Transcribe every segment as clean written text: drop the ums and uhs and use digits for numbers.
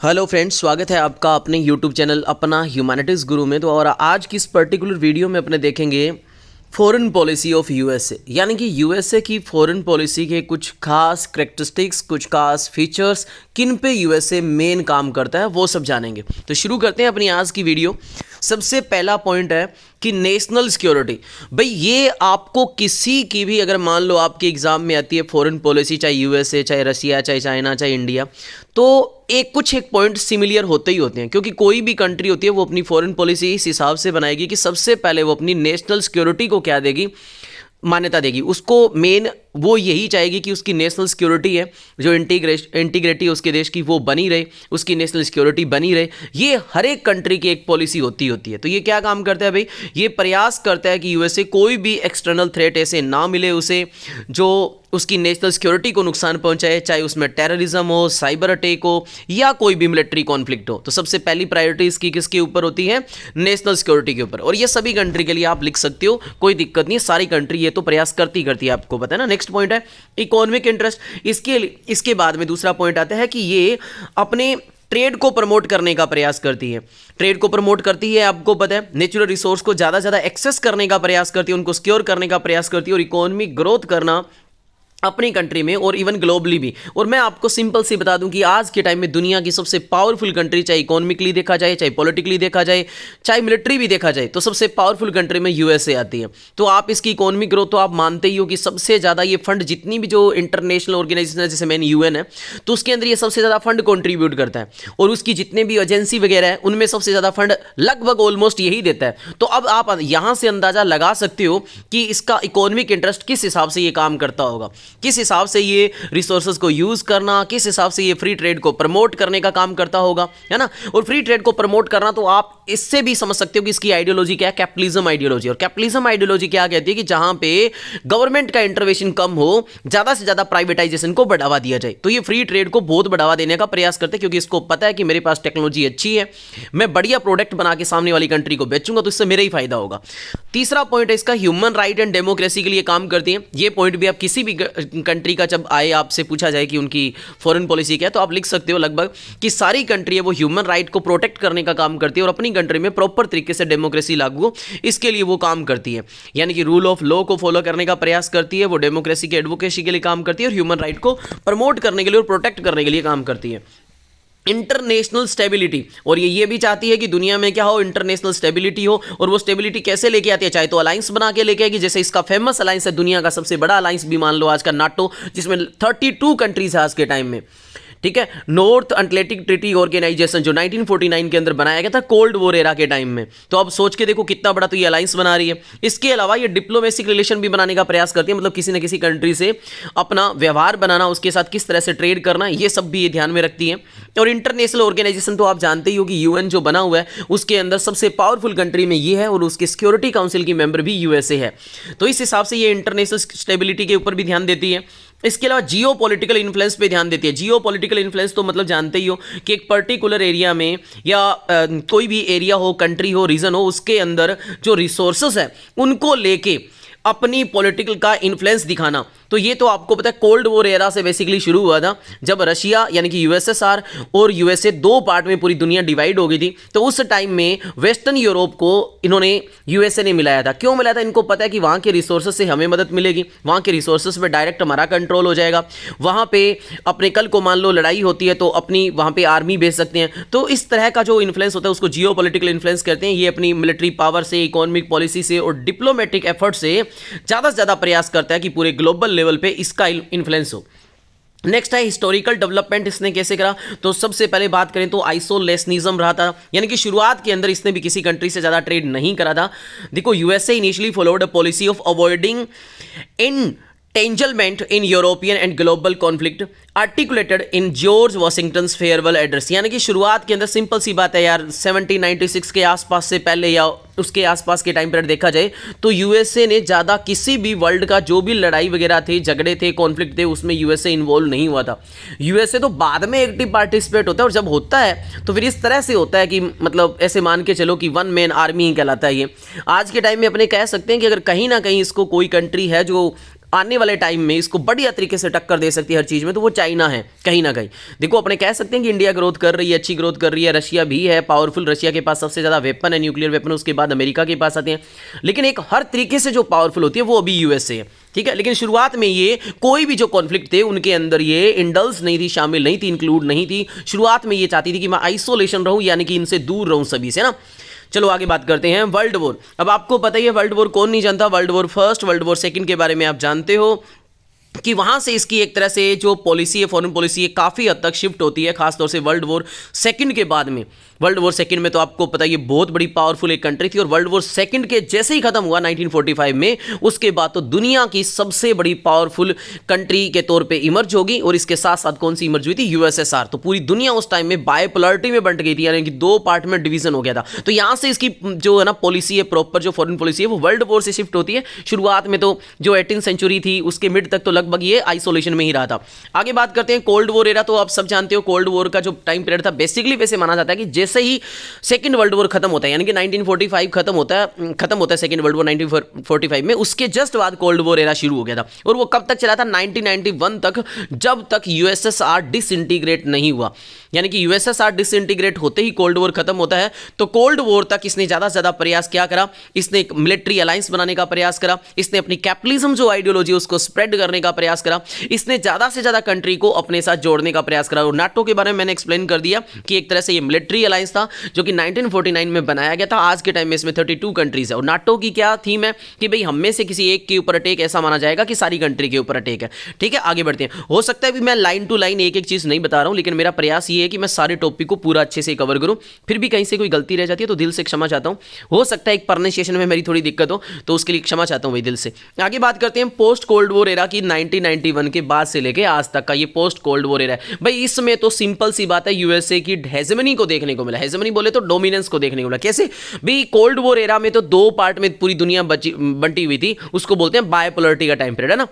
Hello friends, स्वागत है आपका अपने यूट्यूब चैनल अपना ह्यूमैनिटीज़ गुरु में। तो और आज की इस पर्टिकुलर वीडियो में अपने देखेंगे फॉरेन पॉलिसी ऑफ यूएसए, यानी कि यूएसए की फॉरेन पॉलिसी के कुछ खास करेक्टरिस्टिक्स, कुछ खास फीचर्स, किन पे यूएसए मेन काम करता है वो सब जानेंगे। तो शुरू करते हैं अपनी आज की वीडियो। सबसे पहला पॉइंट है कि नेशनल सिक्योरिटी। भाई ये आपको किसी की भी, अगर मान लो आपके एग्जाम में आती है फॉरेन पॉलिसी, चाहे यूएसए, चाहे रशिया, चाहे चाइना, चाहे इंडिया, तो कुछ पॉइंट सिमिलर होते ही होते हैं, क्योंकि कोई भी कंट्री होती है वो अपनी फॉरेन पॉलिसी इस हिसाब से बनाएगी कि सबसे पहले वो अपनी नेशनल सिक्योरिटी को क्या देगी, मान्यता देगी। उसको मेन वो यही चाहेगी कि उसकी नेशनल सिक्योरिटी है, जो इंटीग्रिटी उसके देश की, वो बनी रहे, उसकी नेशनल सिक्योरिटी बनी रहे। ये हर एक कंट्री की एक पॉलिसी होती है। तो ये क्या काम करता है भाई, ये प्रयास करता है कि यूएसए कोई भी एक्सटर्नल थ्रेट ऐसे ना मिले उसे जो उसकी नेशनल सिक्योरिटी को नुकसान पहुंचाए, चाहे उसमें टेररिज्म हो, साइबर अटैक हो या कोई भी मिलिट्री कॉन्फ्लिक्ट हो। तो सबसे पहली प्रायोरिटी इसकी किसके ऊपर होती है, नेशनल सिक्योरिटी के ऊपर। और ये सभी कंट्री के लिए आप लिख सकते हो, कोई दिक्कत नहीं है, सारी कंट्री ये तो प्रयास करती है, आपको पता है ना। नेक्स्ट पॉइंट है इकोनॉमिक इंटरेस्ट। इसके बाद में दूसरा पॉइंट आता है कि ये अपने ट्रेड को प्रमोट करने का प्रयास करती है। ट्रेड को प्रमोट करती है, आपको पता है, नेचुरल रिसोर्स को ज़्यादा से ज़्यादा एक्सेस करने का प्रयास करती है, उनको सिक्योर करने का प्रयास करती है, और इकोनॉमिक ग्रोथ करना अपनी कंट्री में और इवन ग्लोबली भी। और मैं आपको सिंपल सी बता दूं कि आज के टाइम में दुनिया की सबसे पावरफुल कंट्री, चाहे इकोनॉमिकली देखा जाए, चाहे पॉलिटिकली देखा जाए, चाहे मिलिट्री भी देखा जाए, तो सबसे पावरफुल कंट्री में यूएसए आती है। तो आप इसकी इकोनॉमिक ग्रोथ तो आप मानते ही हो कि सबसे ज़्यादा ये फंड, जितनी भी जो इंटरनेशनल ऑर्गेनाइजेशन है, जैसे मेन यूएन है, तो उसके अंदर ये सबसे ज़्यादा फंड कॉन्ट्रीब्यूट करता है, और उसकी जितने भी एजेंसी वगैरह है उनमें सबसे ज़्यादा फंड लगभग ऑलमोस्ट यही देता है। तो अब आप यहाँ से अंदाज़ा लगा सकते हो कि इसका इकोनॉमिक इंटरेस्ट किस हिसाब से ये काम करता होगा, किस हिसाब से ये रिसोर्सेज को यूज करना, किस हिसाब से ये फ्री ट्रेड को प्रमोट करने का काम करता होगा, है ना। और फ्री ट्रेड को प्रमोट करना, तो आप इससे भी समझ सकते हो कि इसकी आइडियोलॉजी क्या है, कैपिटलिज्म आइडियोलॉजी। और कैपिटलिज्म आइडियोलॉजी क्या कहती है कि जहां पे गवर्नमेंट का इंटरवेंशन कम हो, ज्यादा से ज्यादा प्राइवेटाइजेशन को बढ़ावा दिया जाए। तो ये फ्री ट्रेड को बहुत बढ़ावा देने का प्रयास करते हैं, क्योंकि इसको पता है कि मेरे पास टेक्नोलॉजी अच्छी है, मैं बढ़िया प्रोडक्ट बना के सामने वाली कंट्री को बेचूंगा, तो इससे मेरा ही फायदा होगा। तीसरा पॉइंट है इसका, ह्यूमन राइट एंड डेमोक्रेसी के लिए काम करती है। ये पॉइंट भी आप किसी भी कंट्री का जब आए, आपसे पूछा जाए कि उनकी फॉरेन पॉलिसी क्या है, तो आप लिख सकते हो लगभग कि सारी कंट्री है वो ह्यूमन राइट को प्रोटेक्ट करने का काम करती है, और अपनी कंट्री में प्रॉपर तरीके से डेमोक्रेसी लागू हो, इसके लिए वो काम करती है। यानी कि रूल ऑफ लॉ को फॉलो करने का प्रयास करती है, वो डेमोक्रेसी की एडवोकेसी के लिए काम करती है, और ह्यूमन राइट को प्रमोट करने के लिए और प्रोटेक्ट करने के लिए काम करती है। इंटरनेशनल स्टेबिलिटी, और ये भी चाहती है कि दुनिया में क्या हो, इंटरनेशनल स्टेबिलिटी हो। और वो स्टेबिलिटी कैसे लेके आती है, चाहे तो अलायंस बना के लेके आएगी, जैसे इसका फेमस अलायंस है, दुनिया का सबसे बड़ा अलायंस भी मान लो आज का नाटो, जिसमें 32 कंट्रीज है आज के टाइम में, ठीक है। नॉर्थ अटलांटिक ट्रीटी ऑर्गेनाइजेशन जो 1949 के अंदर बनाया गया था कोल्ड वॉर एरा के टाइम में। तो अब सोच के देखो कितना बड़ा तो ये अलायंस बना रही है। इसके अलावा ये डिप्लोमेटिक रिलेशन भी बनाने का प्रयास करती है, मतलब किसी न किसी कंट्री से अपना व्यवहार बनाना, उसके साथ किस तरह से ट्रेड करना, ये सब भी ये ध्यान में रखती है। और इंटरनेशनल ऑर्गेनाइजेशन तो आप जानते ही हो कि यूएन जो बना हुआ है, उसके अंदर सबसे पावरफुल कंट्री में ये है, और उसके सिक्योरिटी काउंसिल की मेंबर भी यूएसए है। तो इस हिसाब से ये इंटरनेशनल स्टेबिलिटी के ऊपर भी ध्यान देती है। इसके अलावा जियो पॉलिटिकल इन्फ्लुएंस पे ध्यान देती है। जियो पॉलिटिकल इन्फ्लुएंस तो मतलब जानते ही हो कि एक पर्टिकुलर एरिया में, या कोई भी एरिया हो, कंट्री हो, रीजन हो, उसके अंदर जो रिसोर्सेस है उनको लेके अपनी पॉलिटिकल का इन्फ्लुएंस दिखाना। तो ये तो आपको पता है कोल्ड वॉर एरा से बेसिकली शुरू हुआ था, जब रशिया यानी कि यूएसएसआर और यूएसए दो पार्ट में पूरी दुनिया डिवाइड हो गई थी। तो उस टाइम में वेस्टर्न यूरोप को इन्होंने यूएसए ने मिलाया था। क्यों मिलाया था, इनको पता है कि वहाँ के रिसोर्सेज से हमें मदद मिलेगी, वहाँ के रिसोर्सेज पे डायरेक्ट हमारा कंट्रोल हो जाएगा, वहाँ पे अपने कल को मान लो लड़ाई होती है तो अपनी वहाँ पे आर्मी भेज सकते हैं। तो इस तरह का जो इन्फ्लुएंस होता है उसको जियो पॉलिटिकल इन्फ्लुएंस कहते हैं। ये अपनी मिलिट्री पावर से, इकोनॉमिक पॉलिसी से और डिप्लोमेटिक एफर्ट से ज़्यादा से ज़्यादा प्रयास करता है कि पूरे ग्लोबल लेवल पे इसका इन्फ्लुएंस हो। नेक्स्ट है हिस्टोरिकल डेवलपमेंट। इसने कैसे करा, तो सबसे पहले बात करें तो आइसोलेशनिज्म रहा था, यानी कि शुरुआत के अंदर इसने भी किसी कंट्री से ज़्यादा ट्रेड नहीं करा था। देखो USA initially followed a policy of avoiding entanglement in European and global conflict articulated in George Washington farewell address. यानी कि शुरुआत के अंदर सिंपल सी बात है यार, 1796 के आसपास से पहले या उसके आसपास के टाइम पर देखा जाए तो यूएसए ने ज़्यादा किसी भी वर्ल्ड का जो भी लड़ाई वगैरह थे, झगड़े थे, कॉन्फ्लिक्ट थे, उसमें यूएसए इन्वॉल्व नहीं हुआ था। यूएसए तो बाद में एक्टिव पार्टिसिपेट होता है, और जब होता है तो फिर इस तरह से होता है कि मतलब ऐसे मान के चलो कि वन मैन आर्मी ही कहलाता है ये। आज के टाइम में अपने कह सकते हैं कि अगर कहीं ना कहीं इसको कोई कंट्री है जो आने वाले टाइम में इसको बढ़िया तरीके से टक्कर दे सकती है हर चीज़ में, तो वो चाइना है कहीं ना कहीं। देखो अपने कह सकते हैं कि इंडिया ग्रोथ कर रही है, अच्छी ग्रोथ कर रही है, रशिया भी है पावरफुल, रशिया के पास सबसे ज़्यादा वेपन है, न्यूक्लियर वेपन, उसके बाद अमेरिका के पास आते हैं, लेकिन एक हर तरीके से जो पावरफुल होती है वो अभी यूएसए है, ठीक है। लेकिन शुरुआत में ये कोई भी जो कॉन्फ्लिक्ट थे उनके अंदर ये इंडल्स नहीं थी, शामिल नहीं थी, इंक्लूड नहीं थी। शुरुआत में ये चाहती थी कि मैं आइसोलेशन रहूं, यानी कि इनसे दूर रहूं सभी से ना। चलो आगे बात करते हैं वर्ल्ड वॉर। अब आपको पता ही है वर्ल्ड वॉर कौन नहीं जानता, world war first, world war second के बारे में आप जानते हो कि वहां से इसकी एक तरह से जो पॉलिसी है, फॉरेन पॉलिसी है, काफ़ी हद तक शिफ्ट होती है, खासतौर से वर्ल्ड वॉर सेकंड के बाद में। वर्ल्ड वॉर सेकंड में तो आपको पता है ये बहुत बड़ी पावरफुल एक कंट्री थी, और वर्ल्ड वॉर सेकंड के जैसे ही खत्म हुआ 1945 में, उसके बाद तो दुनिया की सबसे बड़ी पावरफुल कंट्री के तौर पे इमर्ज होगी। और इसके साथ साथ कौन सी इमर्ज हुई थी, यूएसएसआर। तो पूरी दुनिया उस टाइम में बायपोलरिटी में बंट गई थी, यानी कि दो पार्ट में डिवीजन हो गया था। तो यहां से इसकी जो है ना पॉलिसी है, प्रॉपर जो फॉरेन पॉलिसी है, वो वर्ल्ड वॉर से शिफ्ट होती है। शुरुआत में तो जो 18th सेंचुरी थी उसके मिड तक तो लगभग ये आइसोलेशन में ही रहा था। आगे बात करते हैं कोल्ड वॉर एरा। तो आप सब जानते हो कोल्ड वॉर का जो टाइम पीरियड था, बेसिकली वैसे माना जाता है कि जैसे ही सेकेंड वर्ल्ड वॉर खत्म होता है, यानी कि 1945 खत्म होता है सेकेंड वर्ल्ड वॉर 1945 में, उसके जस्ट बाद कोल्ड वॉर एरा शुरू हो गया था। और वो कब तक चला था, 1991 तक, जब तक यूएसएसआर डिसइंटीग्रेट नहीं हुआ। यानी कि यूएसएसआर डिसइंटीग्रेट होते ही कोल्ड वॉर खत्म होता है। तो कोल्ड वॉर तक इसने ज्यादा से ज्यादा प्रयास क्या करा, इसने एक मिलिट्री अलायंस बनाने का प्रयास करा, इसने अपनी कैपिटलिज्म जो आइडियोलॉजी उसको स्प्रेड करने का प्रयास करा, इसने ज्यादा से ज्यादा कंट्री को अपने साथ जोड़ने का प्रयास करा। और नाटो के बारे में मैंने एक्सप्लेन कर दिया कि एक तरह से ये मिलिट्री अलायंस था जो कि 1949 में बनाया गया था। आज के टाइम में इसमें 32 कंट्रीज है। और नाटो की क्या थीम है कि भाई हम में से किसी एक के ऊपर अटैक ऐसा माना जाएगा कि सारी कंट्री के ऊपर अटैक है, ठीक है। आगे बढ़ते हैं। हो सकता है भी मैं लाइन टू लाइन एक एक चीज नहीं बता रहा हूं, लेकिन मेरा प्रयास ये है कि मैं सारे टॉपिक को पूरा अच्छे से कवर करूं। फिर भी कहीं से कोई गलती रह जाती है तो दिल से क्षमा चाहता हूं। हो सकता है एक प्रोनाउंसिएशन में मेरी थोड़ी दिक्कत हो, तो उसके लिए क्षमा चाहता हूं भाई दिल से। आगे बात करते हैं पोस्ट कोल्ड वॉर एरा की। 1991 के बाद से लेके आज तक का ये पोस्ट कोल्ड वॉर एरा है भाई। इसमें तो सिंपल सी बात है, यूएसए की हेजेमनी को देखने को मिला। हेजेमनी बोले तो डोमिनेंस को देखने को मिला। कैसे भी, कोल्ड वॉर एरा में तो दो पार्ट में पूरी दुनिया बंटी हुई थी, उसको बोलते हैं बायपोलरिटी का टाइम पीरियड, है ना।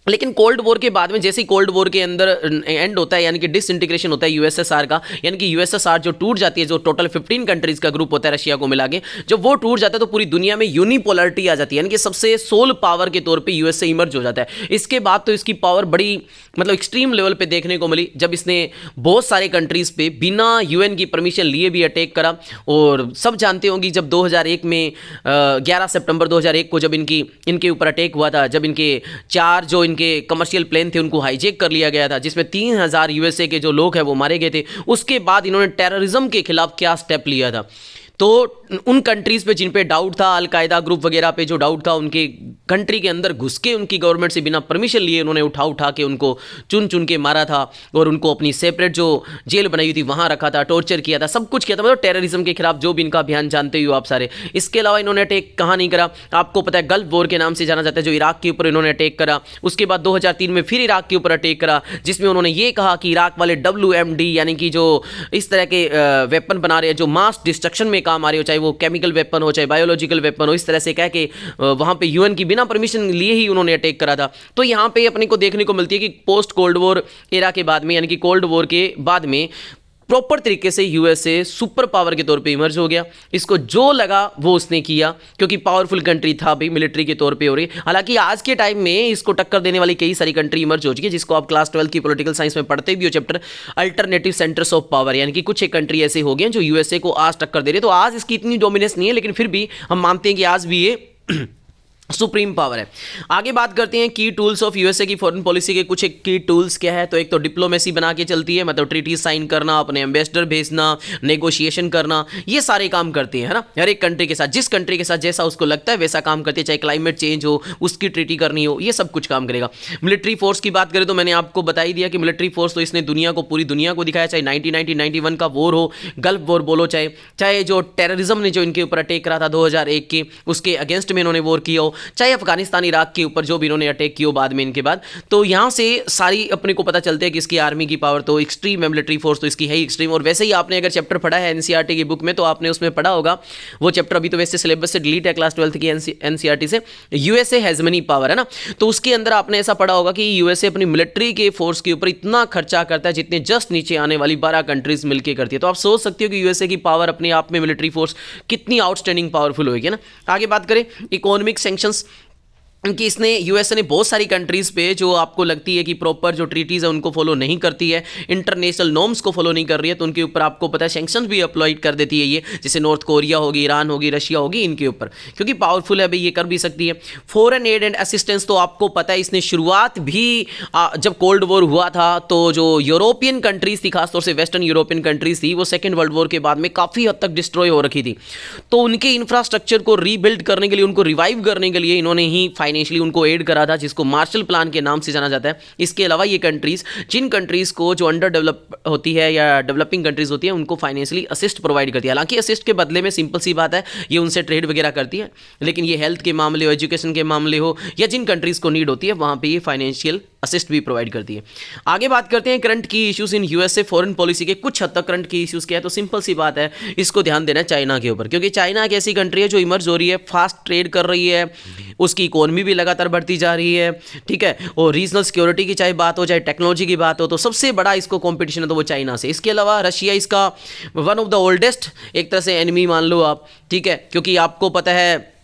लेकिन कोल्ड वॉर के बाद में जैसे ही कोल्ड वॉर के अंदर एंड होता है, यानी कि डिसइंटीग्रेशन होता है यूएसएसआर का, यानी कि यूएसएसआर जो टूट जाती है, जो टोटल 15 कंट्रीज का ग्रुप होता है रशिया को मिला के, जब वो टूट जाता है तो पूरी दुनिया में यूनिपोलरिटी आ जाती है, यानी कि सबसे सोल पावर के तौर पे यूएसए इमर्ज हो जाता है। इसके बाद तो इसकी पावर बड़ी मतलब एक्सट्रीम लेवल पे देखने को मिली, जब इसने बहुत सारे कंट्रीज पे बिना यूएन की परमिशन लिए भी अटैक करा। और सब जानते होंगे जब 2001 में 11 सितंबर 2001 को जब इनके ऊपर अटैक हुआ था, जब इनके 4 जो इनके कमर्शियल प्लेन थे उनको हाईजैक कर लिया गया था, जिसमें 3000 यूएसए के जो लोग हैं वो मारे गए थे। उसके बाद इन्होंने टेररिज्म के खिलाफ क्या स्टेप लिया था, तो उन कंट्रीज़ पे जिन पे डाउट था, अलकायदा ग्रुप वगैरह पे जो डाउट था, उनके कंट्री के अंदर घुस के उनकी गवर्नमेंट से बिना परमिशन लिए उन्होंने उठा के उनको चुन चुन के मारा था। और उनको अपनी सेपरेट जो जेल बनाई हुई थी वहाँ रखा था, टॉर्चर किया था, सब कुछ किया था। मतलब टेररिज्म के खिलाफ जो भी इनका अभियान जानते हो आप सारे। इसके अलावा इन्होंने अटैक कहाँ नहीं करा, आपको पता है गल्फ वॉर के नाम से जाना जाता है, जो इराक के ऊपर इन्होंने अटैक करा। उसके बाद 2003 में फिर इराक के ऊपर अटैक करा, जिसमें उन्होंने ये कहा कि इराक वाले WMD यानी कि जो इस तरह के वेपन बना रहे हैं जो मास डिस्ट्रक्शन में काम आ रहे हो, चाहे वो केमिकल वेपन हो चाहे बायोलॉजिकल वेपन हो, इस तरह से कह के वहां पे यूएन की बिना परमिशन लिए ही उन्होंने अटैक करा था। तो यहां पे अपने को देखने को मिलती है कि पोस्ट कोल्ड वॉर एरा के बाद में, यानी कि कोल्ड वॉर के बाद में प्रॉपर तरीके से यूएसए सुपर पावर के तौर पे इमर्ज हो गया। इसको जो लगा वो उसने किया, क्योंकि पावरफुल कंट्री था भी, मिलिट्री के तौर पे हो रही। हालांकि आज के टाइम में इसको टक्कर देने वाली कई सारी कंट्री इमर्ज हो चुकी है, जिसको आप क्लास 12 की पॉलिटिकल साइंस में पढ़ते भी हो, chapter alternative centres of power. यानी कि कुछ एक कंट्री ऐसे हो गए जो यूएसए को आज टक्कर दे रही है। तो आज इसकी इतनी डोमिनेंस नहीं है, लेकिन फिर भी हम मानते हैं कि आज भी ये सुप्रीम पावर है। आगे बात करते हैं की टूल्स ऑफ यूएसए की फॉरेन पॉलिसी के। कुछ एक की टूल्स क्या है, तो एक तो डिप्लोमेसी बना के चलती है, मतलब ट्रीटी साइन करना, अपने एम्बेसडर भेजना, नेगोशिएशन करना, ये सारे काम करती है ना। हर एक कंट्री के साथ, जिस कंट्री के साथ जैसा उसको लगता है वैसा काम करती है, चाहे क्लाइमेट चेंज हो, उसकी ट्रीटी करनी हो, ये सब कुछ काम करेगा। मिलिट्री फोर्स की बात करें तो मैंने आपको बता ही दिया कि मिलिट्री फोर्स तो इसने दुनिया को, पूरी दुनिया को दिखाया, चाहे 1990-91 का वॉर हो, गल्फ वॉर बोलो, चाहे जो टेररिज्म ने जो इनके ऊपर अटैक करा था 2001 के, उसके अगेंस्ट में इन्होंने वॉर किया हो, चाहे अफगानिस्तान इराक के ऊपर जो भी इन्होंने अटैक किया बाद में इनके बाद। तो यहां से सारी अपने को पता चलता है कि इसकी आर्मी की पावर तो एक्सट्रीम है, मिलिट्री फोर्स तो इसकी है एक्सट्रीम। और वैसे ही आपने अगर चैप्टर पढ़ा है एनसीईआरटी की बुक में तो आपने उसमें पढ़ा होगा, वो चैप्टर अभी तो वैसे सिलेबस से डिलीट है क्लास 12 की एनसीईआरटी से, यूएसए हैज मनी पावर, है ना। तो उसके अंदर आपने ऐसा पढ़ा होगा कि यूएसए अपनी मिलिट्री के फोर्स के ऊपर इतना खर्चा करता है जितने जस्ट नीचे आने वाली 12 कंट्रीज मिलकर करती है। तो आप सोच सकते हो कि यूएसए की पावर अपने आप में, मिलिट्री फोर्स कितनी आउटस्टैंडिंग पावरफुल होगी ना। आगे बात करें इकोनॉमिक सैंक्शंस। कि इसने यूएसए ने बहुत सारी कंट्रीज़ पे जो आपको लगती है कि प्रॉपर जो ट्रीटीज़ है उनको फॉलो नहीं करती है, इंटरनेशनल नॉर्म्स को फॉलो नहीं कर रही है, तो उनके ऊपर आपको पता है सैंक्शन भी अप्लाइड कर देती है ये, जैसे नॉर्थ कोरिया होगी, ईरान होगी, रशिया होगी, इनके ऊपर, क्योंकि पावरफुल है भाई, ये कर भी सकती है। फॉरेन एड एंड असिस्टेंस तो आपको पता है इसने शुरुआत भी जब कोल्ड वॉर हुआ था तो जो यूरोपियन कंट्रीज़ थी, खासतौर से वेस्टर्न यूरोपियन कंट्रीज़ थी, वो सेकेंड वर्ल्ड वॉर के बाद में काफ़ी हद तक डिस्ट्रॉय हो रखी थी, तो उनके इंफ्रास्ट्रक्चर को रीबिल्ड करने के लिए, उनको रिवाइव करने के लिए इन्होंने ही फाइनेंशियली उनको एड करा था, जिसको मार्शल प्लान के नाम से जाना जाता है। इसके अलावा ये कंट्रीज, जिन कंट्रीज को जो अंडर डेवलप होती है या डेवलपिंग कंट्रीज होती है, उनको फाइनेंशियली असिस्ट प्रोवाइड करती है। हालांकि असिस्ट के बदले में सिंपल सी बात है, ये उनसे ट्रेड वगैरह करती है, लेकिन ये हेल्थ के मामले हो, एजुकेशन के मामले हो, या जिन कंट्रीज को नीड होती है वहां पे ये फाइनेंशियल असिस्ट भी प्रोवाइड करती है। आगे बात करते हैं करंट की issues in USA foreign policy के। कुछ हद तक करंट की इश्यूज क्या है, तो सिंपल सी बात है, इसको ध्यान देना है चाइना के ऊपर, क्योंकि चाइना एक ऐसी कंट्री है जो इमर्ज हो रही है, फास्ट ट्रेड कर रही है, उसकी इकोनॉमी भी लगातार बढ़ती जा रही है, ठीक है, और रीजनल सिक्योरिटी की चाहे बात हो, चाहे टेक्नोलॉजी की बात हो, तो सबसे बड़ा इसको कंपटीशन है तो वो चाइना से। इसके अलावा रशिया इसका वन ऑफ द ओल्डेस्ट एक तरह से एनिमी मान लो आप, ठीक है, क्योंकि आपको पता है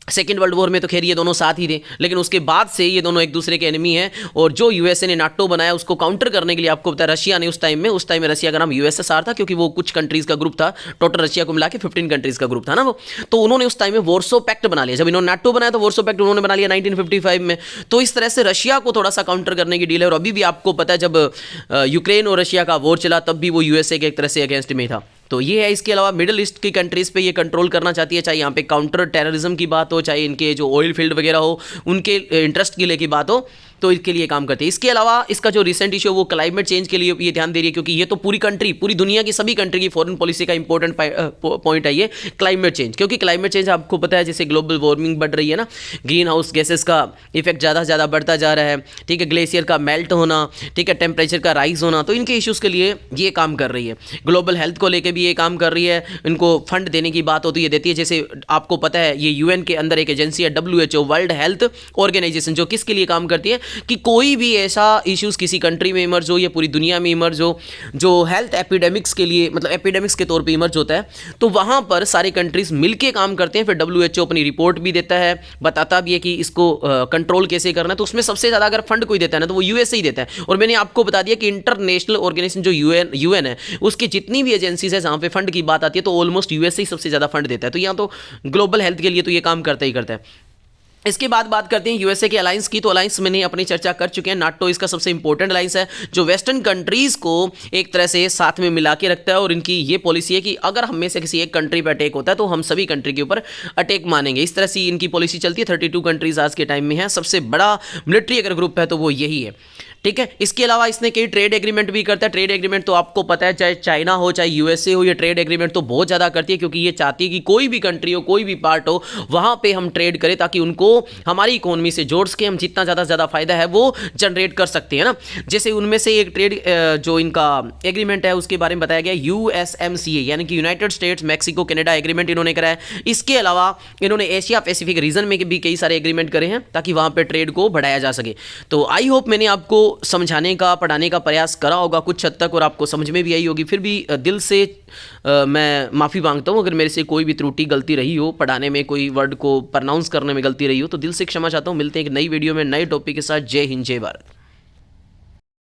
सेकेंड वर्ल्ड वॉर में तो खैर ये दोनों साथ ही थे, लेकिन उसके बाद से ये दोनों एक दूसरे के एनिमी हैं, और जो यूएसए ने नाटो बनाया उसको काउंटर करने के लिए आपको पता है रशिया ने उस टाइम में रशिया का नाम यूएसएसआर था, क्योंकि वो कुछ कंट्रीज़ का ग्रुप था, टोटल रशिया को मिला के 15 कंट्रीज़ का ग्रुप था ना वो, तो उन्होंने उस टाइम में वॉर्सो पैक्ट बना लिया। जब इन्होंने नाटो बनाया तो वॉर्सो पैक्ट उन्होंने बना लिया 1955 में, तो इस तरह से रशिया को थोड़ा सा काउंटर करने की डील है। और अभी भी आपको पता है जब यूक्रेन और रशिया का वॉर चला तब भी वो यूएसए के एक तरह से अगेंस्ट में था, तो ये है। इसके अलावा मिडिल ईस्ट की कंट्रीज़ पे ये कंट्रोल करना चाहती है, चाहे यहाँ पे काउंटर टेररिज्म की बात हो, चाहे इनके जो ऑयल फील्ड वगैरह हो, उनके इंटरेस्ट के लिए की बात हो, तो इसके लिए काम करती है। इसके अलावा इसका जो रिसेंट इशू है वो क्लाइमेट चेंज के लिए ये ध्यान दे रही है, क्योंकि ये तो पूरी दुनिया की सभी कंट्री की फॉरेन पॉलिसी का इंपॉर्टेंट पॉइंट है ये क्लाइमेट चेंज, क्योंकि क्लाइमेट चेंज आपको पता है जैसे ग्लोबल वार्मिंग बढ़ रही है ना, ग्रीन हाउस गैसेस का इफेक्ट ज़्यादा से ज़्यादा बढ़ता जा रहा है, ठीक है, ग्लेशियर का मेल्ट होना, ठीक है, टेम्परेचर का राइज होना, तो इनके इश्यूज़ के लिए ये काम कर रही है। ग्लोबल हेल्थ को लेकर भी ये काम कर रही है, इनको फंड देने की बात होती है, देती है। जैसे आपको पता है ये यूएन के अंदर एक एजेंसी है WHO, वर्ल्ड हेल्थ ऑर्गेनाइजेशन, जो किसके लिए काम करती है कि कोई भी ऐसा इश्यूज किसी कंट्री में इमर्ज हो या पूरी दुनिया में इमर्ज हो जो हेल्थ एपिडेमिक्स के लिए, मतलब एपिडेमिक्स के तौर पे इमर्ज होता है, तो वहाँ पर सारे कंट्रीज मिलके काम करते हैं। फिर WHO अपनी रिपोर्ट भी देता है, बताता भी है कि इसको कंट्रोल कैसे करना है, तो उसमें सबसे ज़्यादा अगर फंड कोई देता है ना तो वो यूएसए ही देता है। और मैंने आपको बता दिया कि इंटरनेशनल ऑर्गेनाइजेशन जो यूएन है, उसकी जितनी भी एजेंसीज है जहाँ पे फंड की बात आती है तो ऑलमोस्ट यूएसए ही सबसे ज़्यादा फंड देता है, तो यहाँ तो ग्लोबल हेल्थ के लिए तो ये काम करता ही करता है। इसके बाद बात करते हैं यूएसए के अलायंस की, तो अलायंस मैंने अपनी चर्चा कर चुके हैं। नाटो इसका सबसे इंपॉर्टेंट अलायंस है जो वेस्टर्न कंट्रीज़ को एक तरह से साथ में मिला के रखता है, और इनकी ये पॉलिसी है कि अगर हम में से किसी एक कंट्री पर अटैक होता है तो हम सभी कंट्री के ऊपर अटैक मानेंगे। इस तरह से इनकी पॉलिसी चलती है। 32 कंट्रीज़ आज के टाइम में है, सबसे बड़ा मिलिट्री अगर ग्रुप है तो वो यही है, ठीक है। इसके अलावा इसने कई ट्रेड एग्रीमेंट भी करता है। ट्रेड एग्रीमेंट तो आपको पता है, चाहे चाइना हो चाहे यूएसए हो, ये ट्रेड एग्रीमेंट तो बहुत ज़्यादा करती है, क्योंकि ये चाहती है कि कोई भी कंट्री हो, कोई भी पार्ट हो, वहाँ पे हम ट्रेड करें ताकि उनको हमारी इकोनॉमी से जोड़ के हम जितना ज़्यादा फायदा है वो जनरेट कर सकते हैं ना। जैसे उनमें से एक ट्रेड जो इनका एग्रीमेंट है उसके बारे में बताया गया USMCA, यानी कि United states Mexico Canada agreement इन्होंने करा है। इसके अलावा इन्होंने एशिया पैसिफिक रीजन में भी कई सारे एग्रीमेंट करे हैं ताकि वहाँ पर ट्रेड को बढ़ाया जा सके। तो आई होप मैंने आपको समझाने का, पढ़ाने का प्रयास करा होगा कुछ हद तक और आपको समझ में भी आई होगी। फिर भी दिल से मैं माफ़ी मांगता हूँ अगर मेरे से कोई भी त्रुटि गलती रही हो, पढ़ाने में कोई वर्ड को प्रोनाउंस करने में गलती रही हो, तो दिल से क्षमा चाहता हूँ। मिलते हैं एक नई वीडियो में नए टॉपिक के साथ। जय हिंद, जय भारत।